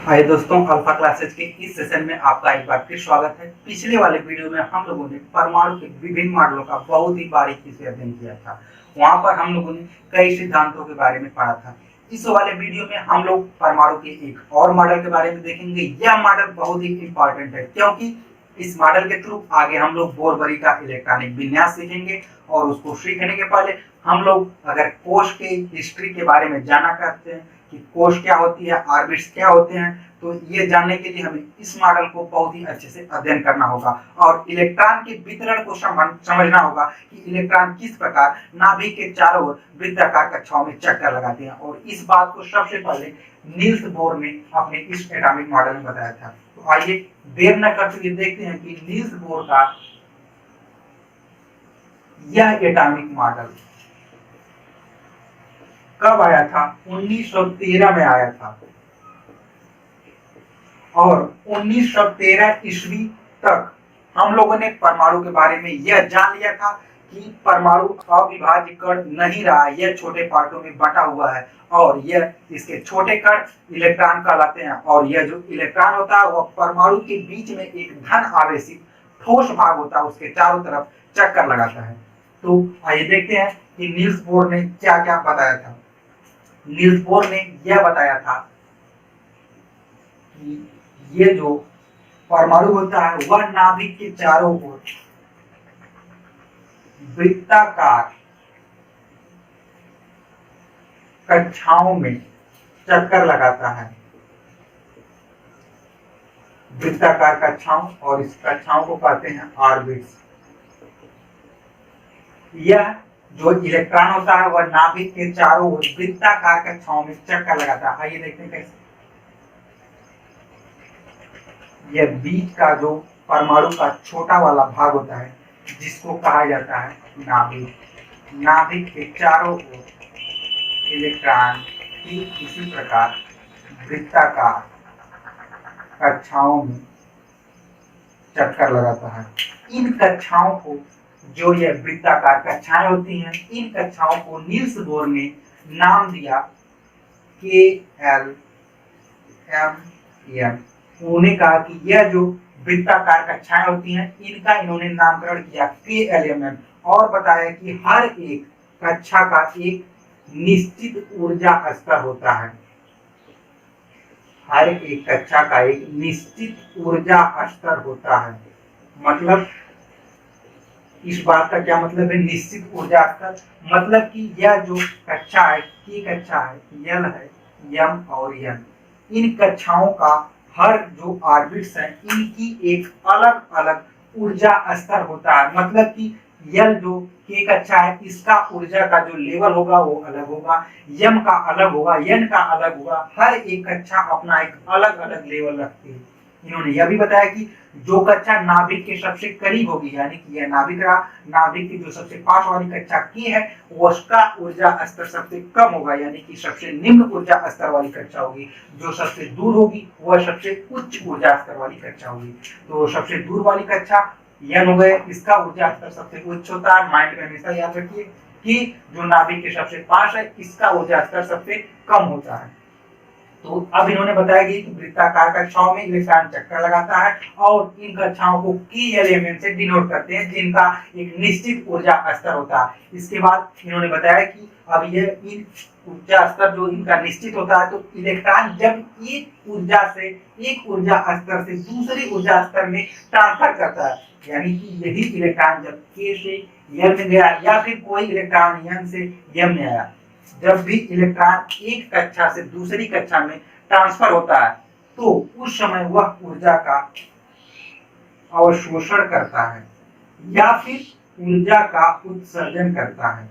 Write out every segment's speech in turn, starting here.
हाय दोस्तों, alpha classes के इस सेशन में आपका एक बार फिर स्वागत है। पिछले वाले वीडियो में हम लोगों ने परमाणु के विभिन्न मॉडलों का बहुत ही बारीकी से अध्ययन किया था। वहां पर हम लोगों ने कई सिद्धांतों के बारे में पढ़ा था। इस वाले वीडियो में हम लोग परमाणु के एक और मॉडल के बारे में देखेंगे। यह मॉडल बहुत ही इंपॉर्टेंट है क्योंकि इस मॉडल के थ्रू आगे हम लोग बोर-बारी का इलेक्ट्रॉनिक विन्यास सीखेंगे और उसको सीखने के पहले हम लोग अगर कोश के हिस्ट्री के बारे में जाना चाहते हैं कि कोश क्या होती है, ऑर्बिट्स क्या होते हैं, तो ये जानने के लिए हमें इस मॉडल को बहुत ही अच्छे से अध्ययन करना होगा और इलेक्ट्रॉन के वितरण को समझना होगा कि इलेक्ट्रॉन किस प्रकार नाभिक के चारों ओर वृत्ताकार कक्षाओं में चक्कर लगाते हैं। और इस बात को सबसे पहले नील्स बोर ने अपने इस एटॉमिक मॉडल में बताया था। तो आइए देर न करते हुए देखते हैं कि नील्स बोर का यह एटॉमिक मॉडल कब आया था। 1913 में आया था और 1913 ईस्वी तक हम लोगों ने परमाणु के बारे में यह जान लिया था कि परमाणु अविभाज्य कण नहीं रहा, यह छोटे पार्टों में बटा हुआ है और यह इसके छोटे कण इलेक्ट्रॉन कहलाते हैं और यह जो इलेक्ट्रॉन होता है वह परमाणु के बीच में एक धन आवेशित ठोस भाग होता है, उसके चारों तरफ चक्कर लगाता है। तो आइए देखते हैं कि नील्स बोर ने क्या क्या बताया था। नील्स बोर ने यह बताया था कि ये जो परमाणु होता है वह नाभिक के चारों ओर वृत्ताकार कक्षाओं में चक्कर लगाता है। वृत्ताकार कक्षाओं, और इस कक्षाओं को कहते हैं ऑर्बिट्स। यह जो इलेक्ट्रॉन होता है वह नाभिक के चारों ओर वृत्ताकार कक्षाओं में चक्कर लगाता है। आइए देखते हैं कैसे। यह बीच का जो परमाणु का छोटा वाला भाग होता है जिसको कहा जाता है नाभिक। नाभिक के चारों ओर इलेक्ट्रॉन ठीक इसी प्रकार वृत्ताकार कक्षाओं में चक्कर लगाता है। इन कक्षाओं को, जो यह वृत्ताकार कक्षाएं होती हैं, इन कक्षाओं को नील्स बोर ने नाम दिया KLMN। उन्होंने कहा कि यह जो वृत्ताकार कक्षाएं होती हैं इनका इन्होंने नामकरण किया KLMN और बताया कि हर एक कक्षा का एक निश्चित ऊर्जा स्तर होता है। हर एक कक्षा का एक निश्चित ऊर्जा स्तर होता है। मतलब इस बात का क्या मतलब है निश्चित ऊर्जा स्तर? मतलब कि यह जो कक्षा है, की कक्षा है, यल है, यम और यन, इन कक्षाओं का हर जो ऑर्बिट्स हैं इनकी एक अलग अलग ऊर्जा स्तर होता है। मतलब कि यल जो के कक्षा है इसका ऊर्जा का जो लेवल होगा वो अलग होगा, यम का अलग होगा, यन का अलग होगा। हर एक कक्षा अपना एक अलग अलग लेवल रखती है। इन्होंने यह भी बताया कि जो कक्षा नाभिक के सबसे करीब होगी, यानी कि यह नाभिक रहा, नाभिक की जो सबसे पास वाली कक्षा की है उसका ऊर्जा स्तर सबसे कम होगा, यानी कि सबसे निम्न ऊर्जा स्तर वाली कक्षा होगी। जो सबसे दूर होगी वह सबसे उच्च ऊर्जा स्तर वाली कक्षा होगी। तो सबसे दूर वाली कक्षा यन हो गए, इसका ऊर्जा स्तर सबसे उच्च होता है। माइंड में हमेशा याद रखिए कि जो नाभिक के सबसे पास है इसका ऊर्जा स्तर सबसे कम होता है। तो अब इन्होंने बताया कि वृत्ताकार कक्षाओं में इलेक्ट्रॉन चक्कर लगाता है और इन कक्षाओं को KLMN से डिनोट करते हैं जिनका एक निश्चित ऊर्जा स्तर होता है। इसके बाद इन्होंने बताया कि अब ये इन ऊर्जा स्तर जो इनका निश्चित होता है, तो इलेक्ट्रॉन जब एक ऊर्जा स्तर से दूसरी ऊर्जा स्तर में ट्रांसफर करता है, यानी कि यही इलेक्ट्रॉन जब K से L में गया या फिर कोई इलेक्ट्रॉन N से M में आया, जब भी इलेक्ट्रॉन एक कक्षा से दूसरी कक्षा में ट्रांसफर होता है तो उस समय वह ऊर्जा का अवशोषण करता है या फिर ऊर्जा का उत्सर्जन करता है।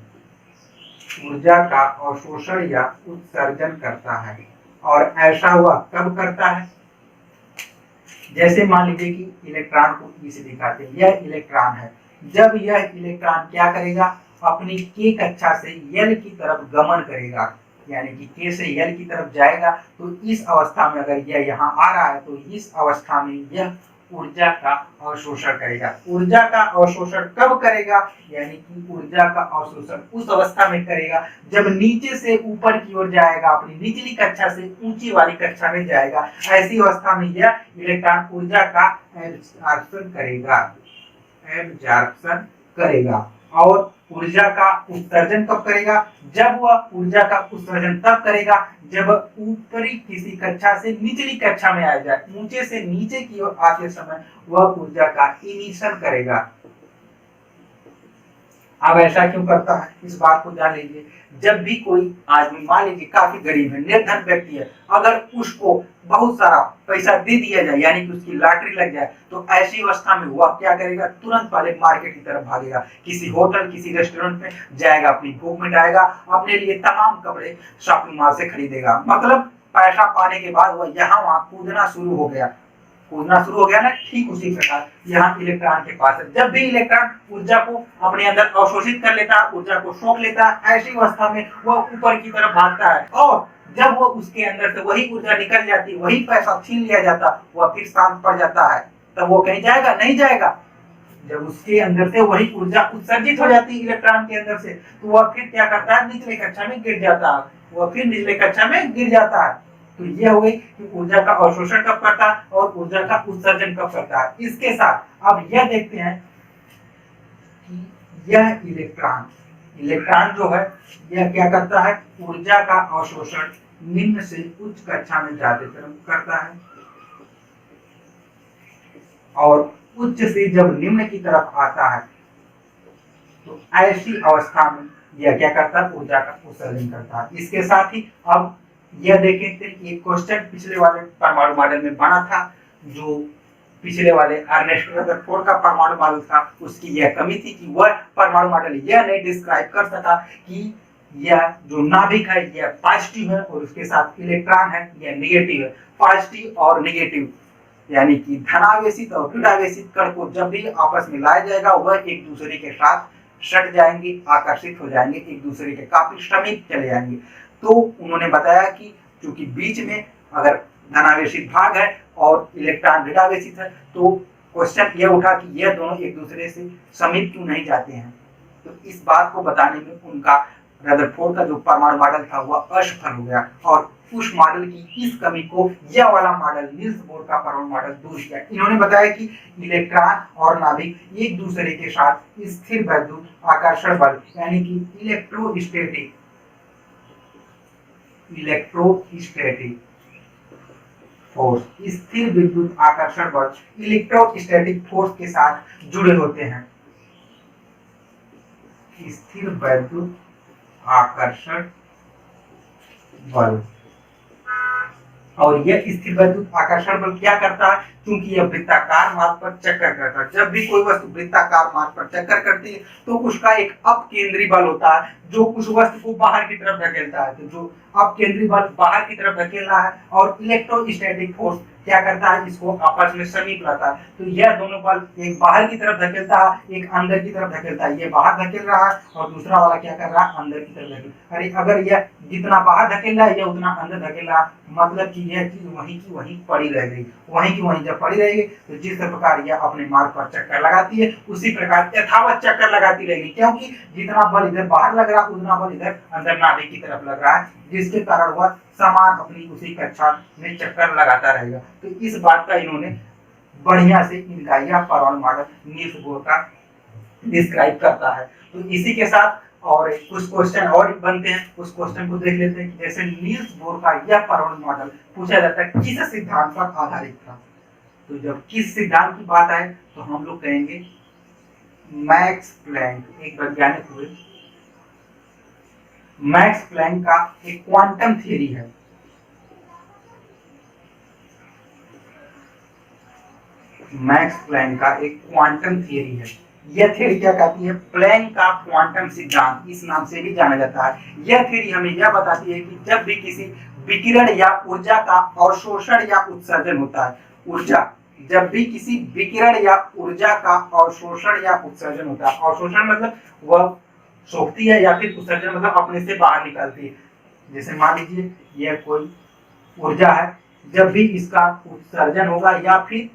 ऊर्जा का अवशोषण या उत्सर्जन करता है। और ऐसा वह कब करता है? जैसे मान लीजिए कि इलेक्ट्रॉन को E से दिखाते हैं, यह इलेक्ट्रॉन है। जब यह इलेक्ट्रॉन क्या करेगा, अपनी K कक्षा से L की तरफ गमन करेगा, यानी कि K से L की तरफ जाएगा, तो इस अवस्था में अगर यह यहाँ आ रहा है तो इस अवस्था में यह ऊर्जा का अवशोषण करेगा। ऊर्जा का अवशोषण कब करेगा, यानी कि ऊर्जा का अवशोषण उस अवस्था में करेगा जब नीचे से ऊपर की ओर जाएगा, अपनी निचली कक्षा से ऊंची वाली कक्षा में जाएगा। ऐसी अवस्था में यह इलेक्ट्रॉन ऊर्जा का एब्जॉर्प्शन करेगा, एब्जॉर्प्शन करेगा। और ऊर्जा का उत्सर्जन कब करेगा, जब वह ऊर्जा का उत्सर्जन तब करेगा जब ऊपरी किसी कक्षा से निचली कक्षा में आ जाए, ऊंचे से नीचे की ओर आते समय वह ऊर्जा का इमिशन करेगा। अब ऐसा क्यों करता है, इस बात को जान लीजिए। जब भी कोई आदमी मान लीजिए काफी गरीब है, निर्धन व्यक्ति है, अगर उसको बहुत सारा पैसा दे दिया जाए, यानी कि उसकी लॉटरी लग जाए, तो ऐसी अवस्था में वह क्या करेगा, तुरंत पहले मार्केट की तरफ भागेगा, किसी होटल किसी रेस्टोरेंट में जाएगा, अपनी भूख मिटाएगा, अपने लिए तमाम कपड़े शॉपिंग मॉल से खरीदेगा। मतलब पैसा पाने के बाद वह यहाँ वहां कूदना शुरू हो गया, कूदना शुरू हो गया ना। ठीक उसी प्रकार यहाँ इलेक्ट्रॉन के पास है, जब भी इलेक्ट्रॉन ऊर्जा को अपने अंदर अवशोषित कर लेता है, ऊर्जा को सोख लेता है, ऐसी अवस्था में वह ऊपर की तरफ भागता है। और जब वो उसके अंदर से वही ऊर्जा निकल जाती है, वही पैसा छीन लिया जाता, वह फिर शांत पड़ जाता है, तब वो कहीं जाएगा, नहीं जाएगा। जब उसके अंदर से वही ऊर्जा उत्सर्जित हो जाती है इलेक्ट्रॉन के अंदर से, तो वह फिर क्या करता है, निचले कक्षा में गिर जाता है, वह फिर निचले कक्षा में गिर जाता है। तो ये हो गई कि ऊर्जा का अवशोषण कब करता है और ऊर्जा का उत्सर्जन कब करता है। इसके साथ अब यह देखते हैं कि यह इलेक्ट्रॉन जो है यह क्या करता है, ऊर्जा का अवशोषण निम्न से उच्च कक्षा में जाते क्रम करता है, और उच्च से जब निम्न की तरफ आता है तो ऐसी अवस्था में यह क्या करता है, ऊर्जा का उत्सर्जन करता है। इसके साथ ही अब यह देखें थे एक क्वेश्चन पिछले वाले परमाणु मॉडल में बना था, जो पिछले वाले अर्नेस्ट रदरफोर्ड का परमाणु मॉडल था, उसकी यह कमी थी कि वह परमाणु मॉडल यह नहीं डिस्क्राइब कर सका कि यह जो नाभिक है यह पॉजिटिव है और उसके साथ इलेक्ट्रॉन है यह नेगेटिव है। पॉजिटिव और नेगेटिव यानी कि धनावेशित और ऋणावेशित कण को जब भी आपस में लाया जाएगा वह एक दूसरे के साथ सट जाएंगे, आकर्षित हो जाएंगे, एक दूसरे के काफी समीप चले जाएंगे। तो उन्होंने बताया कि चूंकि बीच में अगर धनावेशित भाग है और इलेक्ट्रॉन ऋणावेशित है, तो क्वेश्चन यह उठा कि यह दोनों एक दूसरे से समीप क्यों नहीं जाते हैं। तो इस बात को बताने में उनका रदरफोर्ड का जो परमाणु मॉडल था वह असफल हो गया, और उस मॉडल की इस कमी को यह वाला मॉडल नील्स बोर का परमाणु मॉडल दूर किया। इन्होंने बताया कि इलेक्ट्रॉन और नाभिक एक दूसरे के साथ स्थिर वैद्युत आकर्षण बल यानी कि इलेक्ट्रोस्टैटिक फोर्स, स्थिर विद्युत आकर्षण बल इलेक्ट्रोस्टैटिक फोर्स के साथ जुड़े होते हैं। स्थिर वैद्युत आकर्षण बल, और यह स्थिर वैद्युत आकर्षण बल क्या करता है, क्योंकि यह वृत्ताकार मार्ग पर चक्कर करता है। जब भी कोई वस्तु वृत्ताकार मार्ग पर चक्कर करती है तो उसका एक अपकेंद्री बल होता है जो उस वस्तु को बाहर की तरफ धकेलता है। तो जो अपकेंद्री बल बाहर की तरफ धकेल रहा है और इलेक्ट्रोस्टैटिक फोर्स क्या करता है, इसको आपस में समीप लाता है। तो यह दोनों बल एक बाहर की तरफ धकेलता है, एक अंदर की तरफ धकेलता है। ये बाहर धकेल रहा है और दूसरा वाला क्या कर रहा है, अंदर की तरफ धकेल। अरे अगर यह जितना बाहर धकेल रहा है यह उतना अंदर धकेल रहा है, मतलब कि यह चीज वहीं की वहीं पड़ी रह गई। वहीं की वहीं जब पड़ी रहेगी तो जिस प्रकार यह अपने मार्ग पर चक्कर लगाती है उसी प्रकार यथावत चक्कर लगाती रहेगी, क्योंकि जितना बल इधर बाहर लग रहा है उतना बल इधर अंदर नाभिक की तरफ लग रहा है, जिसके कारण वह समान अपनी उसी कक्षा में चक्कर लगाता रहेगा। तो इस बात का इन्होंने बढ़िया से इनका यह परमाणु मॉडल नील्स बोर का डिस्क्राइब करता है। तो इसी के साथ और कुछ क्वेश्चन और बनते हैं, उस क्वेश्चन को देख लेते हैं कि जैसे नील्स बोर का यह परमाणु मॉडल पूछा जाता है किस सिद्धांत पर आधारित था। तो जब किस सिद्धांत की बात आए तो हम लोग कहेंगे मैक्स प्लैंक एक वैज्ञानिक हुए, मैक्स प्लैंक का एक क्वांटम थ्योरी है। मैक्स प्लैंक का एक क्वांटम थ्योरी है। यह थ्योरी क्या कहती है, प्लैंक का क्वांटम सिद्धांत इस नाम से भी जाना जाता है। यह थ्योरी हमें यह बताती है कि जब भी किसी विकिरण या ऊर्जा का अवशोषण या उत्सर्जन होता है, जब भी किसी विकिरण या ऊर्जा का अवशोषण या उत्सर्जन होता है, अवशोषण मतलब वह सोखती है या फिर उत्सर्जन मतलब अपने से बाहर निकलती है। जैसे मान लीजिए यह कोई ऊर्जा है, जब भी इसका उत्सर्जन होगा या फिर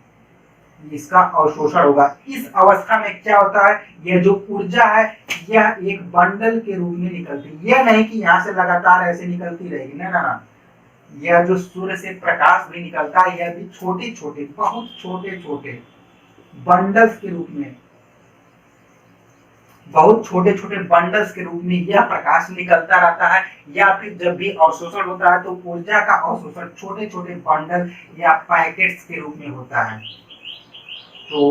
इसका अवशोषण होगा। इस अवस्था में क्या होता है, यह जो ऊर्जा है यह एक बंडल के रूप में निकलती है। यह नहीं कि यहाँ से लगातार ऐसे निकलती रहेगी, ना ना ना, यह जो सूर्य से प्रकाश भी निकलता है यह भी छोटे छोटे, बहुत छोटे छोटे बंडल्स के रूप में, बहुत छोटे छोटे बंडल्स के रूप में यह प्रकाश निकलता रहता है। या फिर जब भी अवशोषण होता है तो ऊर्जा का अवशोषण छोटे छोटे बंडल या पैकेट्स के रूप में होता है। तो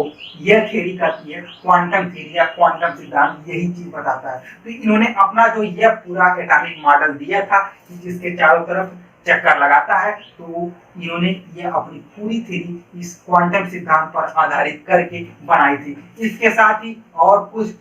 यह थ्योरी कहती है, क्वांटम थ्योरी या क्वांटम सिद्धांत यही चीज बताता है। तो इन्होंने अपना जो यह पूरा एटॉमिक मॉडल दिया था जिसके चारों तरफ चक्कर लगाता है, तो इन्होंने ये अपनी पूरी थ्योरी इस क्वांटम सिद्धांत पर आधारित करके बनाई थी। इसके साथ ही और कुछ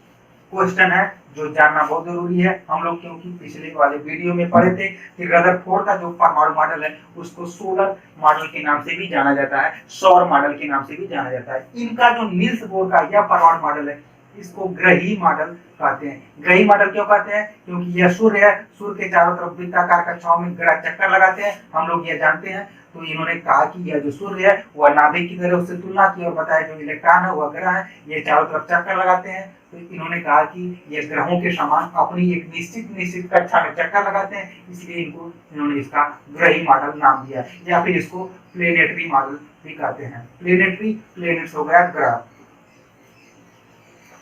क्वेश्चन है जो जानना बहुत जरूरी है हम लोग, क्योंकि पिछले वाले वीडियो में पढ़े थे कि रदरफोर्ड का जो परमाणु मॉडल है उसको सोलर मॉडल के नाम से भी जाना जाता है, सौर मॉडल के नाम से भी जाना जाता है। इनका जो नील्स बोर का यह परमाणु मॉडल है इसको ग्रही मॉडल कहते हैं। ग्रही मॉडल क्यों कहते हैं, क्योंकि यह सूर्य है, सूर्य के चारों तरफ वृत्ताकार कक्षाओं में ग्रह चक्कर लगाते हैं, हम लोग यह जानते हैं। तो इन्होंने कहा कि यह जो सूर्य है वह नाभिक की तरह उससे तुलना की और बताया जो इलेक्ट्रॉन है वह ग्रह है, ये चारों तरफ चक्कर लगाते हैं। तो इन्होंने कहा कि ये ग्रहों के समान अपनी एक निश्चित कक्षा में चक्कर लगाते हैं, इसलिए इन्होंने इसका ग्रही मॉडल नाम दिया, या फिर इसको प्लेनेटरी मॉडल भी कहते हैं। प्लेनेटरी, प्लेनेट्स हो गया ग्रह।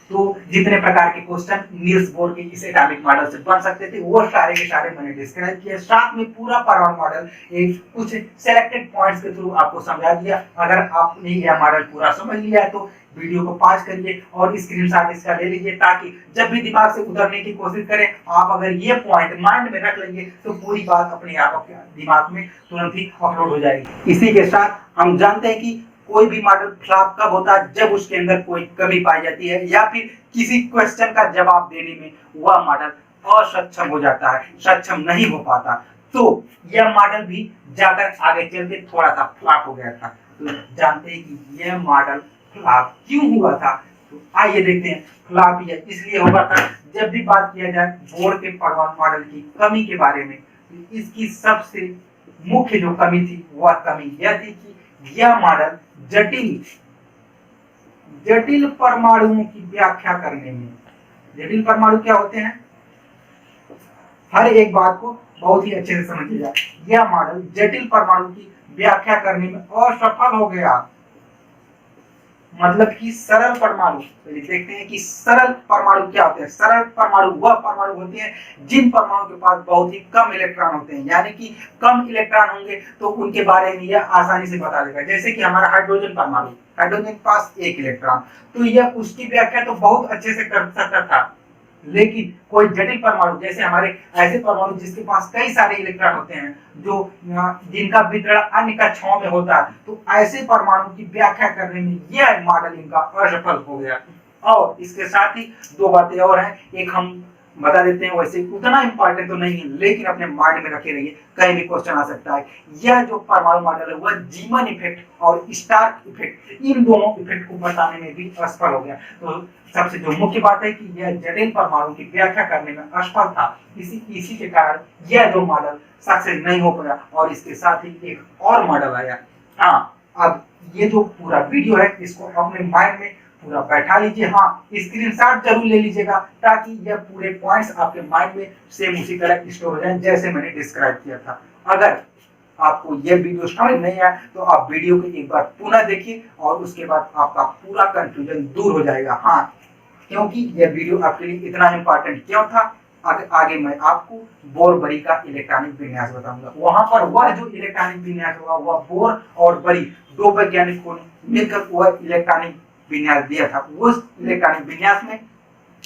तो जितने प्रकार के क्वेश्चन नील्स बोर के इस एटॉमिक मॉडल से बन सकते थे वो सारे के सारे मैंने डिस्क्राइब किया। साथ में पूरा परमाणु मॉडल एक कुछ सेलेक्टेड पॉइंट्स के थ्रू आपको समझा दिया। अगर आपने यह मॉडल पूरा समझ लिया है तो वीडियो को पॉज करिए और स्क्रीनशॉट इसका ले लीजिए, ताकि जब भी दिमाग से उतरने की कोशिश करें आप अगर ये पॉइंट माइंड में रख लेंगे तो पूरी बात अपने आप आपके दिमाग में तुरंत ही अपलोड हो जाएगी। इसी के साथ हम जानते हैं कि कोई भी मॉडल फ्लॉप कब होता है, जब उसके अंदर कोई कमी पाई जाती है या फिर किसी क्वेश्चन का जवाब देने में वह मॉडल असक्षम हो जाता है, सक्षम नहीं हो पाता। तो यह मॉडल भी जाकर आगे चल के थोड़ा सा फ्लॉप हो गया था। तो जानते हैं कि यह मॉडल फ्लॉप क्यों हुआ था, तो आइए देखते हैं। फ्लॉप यह इसलिए हुआ था, जब भी बात किया जाए बोर के परमाणु मॉडल की कमी के बारे में, तो इसकी सबसे मुख्य जो कमी थी वह कमी यह थी कि यह मॉडल जटिल परमाणुओं की व्याख्या करने में, जटिल परमाणु क्या होते हैं, हर एक बात को बहुत ही अच्छे से समझिएगा। यह मॉडल जटिल परमाणु की व्याख्या करने में असफल हो गया। मतलब कि सरल परमाणु, देखते हैं कि सरल परमाणु क्या होते हैं। सरल परमाणु वह परमाणु होते हैं जिन परमाणु के पास बहुत ही कम इलेक्ट्रॉन होते हैं, यानी कि कम इलेक्ट्रॉन होंगे तो उनके बारे में यह आसानी से बता देगा। जैसे कि हमारा हाइड्रोजन परमाणु, हाइड्रोजन के पास एक इलेक्ट्रॉन, तो यह उसकी व्याख्या तो बहुत अच्छे से कर सकता था। लेकिन कोई जटिल परमाणु, जैसे हमारे ऐसे परमाणु जिसके पास कई सारे इलेक्ट्रॉन होते हैं, जो जिनका वितरण अन्य कक्षाओं में होता है, तो ऐसे परमाणु की व्याख्या करने में यह मॉडल इनका असफल हो गया। और इसके साथ ही दो बातें और हैं, एक हम बता देते हैं, वैसे उतना इंपॉर्टेंट तो नहीं है लेकिन अपने माइंड में रखे रहिए, कहीं भी क्वेश्चन आ सकता है। यह जो परमाणु मॉडल है वह जीमन इफेक्ट और स्टार्क इफेक्ट, इन दोनों इफेक्ट को बताने में भी असफल हो गया। तो सबसे जो मुख्य बात है कि यह जटिल परमाणु की व्याख्या करने में असफल था, इसी के कारण यह जो मॉडल सक्सेस नहीं हो पाया। और इसके साथ ही एक और मॉडल आया। हाँ, अब ये जो पूरा वीडियो है इसको अपने माइंड में पूरा बैठा लीजिए। हाँ, स्क्रीनशॉट जरूर ले लीजिएगा ताकि यह पूरे पॉइंट्स आपके माइंड में सेम उसी तरह स्टोर हो जाए जैसे मैंने डिस्क्राइब किया था। अगर आपको यह वीडियो समझ नहीं आया तो आप वीडियो को एक बार पुनः देखिए और उसके बाद आपका पूरा कंफ्यूजन दूर हो जाएगा। हाँ, क्योंकि यह वीडियो आपके लिए इतना इंपॉर्टेंट क्यों था, आगे मैं आपको बोर बरी का इलेक्ट्रॉनिक विन्यास बताऊंगा। वहां पर वह जो इलेक्ट्रॉनिक विन्यास होगा वह बोर और बरी दो वैज्ञानिकों ने मिलकर वह इलेक्ट्रॉनिक विन्यास दिया था। उस इलेक्ट्रॉनिक विन्यास में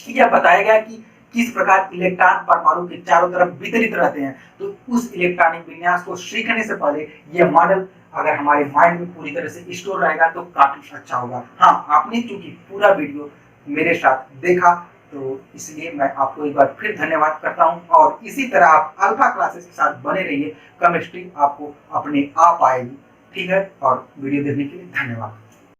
यह बताया गया कि किस प्रकार इलेक्ट्रॉन परमाणु के चारों तरफ वितरित रहते हैं। तो उस इलेक्ट्रॉनिक विन्यास को सीखने से पहले यह मॉडल अगर हमारे माइंड में पूरी तरह से स्टोर रहेगा तो काफी अच्छा होगा। हाँ, आपने चूंकि पूरा वीडियो मेरे साथ देखा तो इसलिए मैं आपको एक बार फिर धन्यवाद करता हूं। और इसी तरह आप अल्फा क्लासेस के साथ बने रहिए, केमिस्ट्री आपको अपने आप आएगी। ठीक है, और वीडियो देखने के लिए धन्यवाद।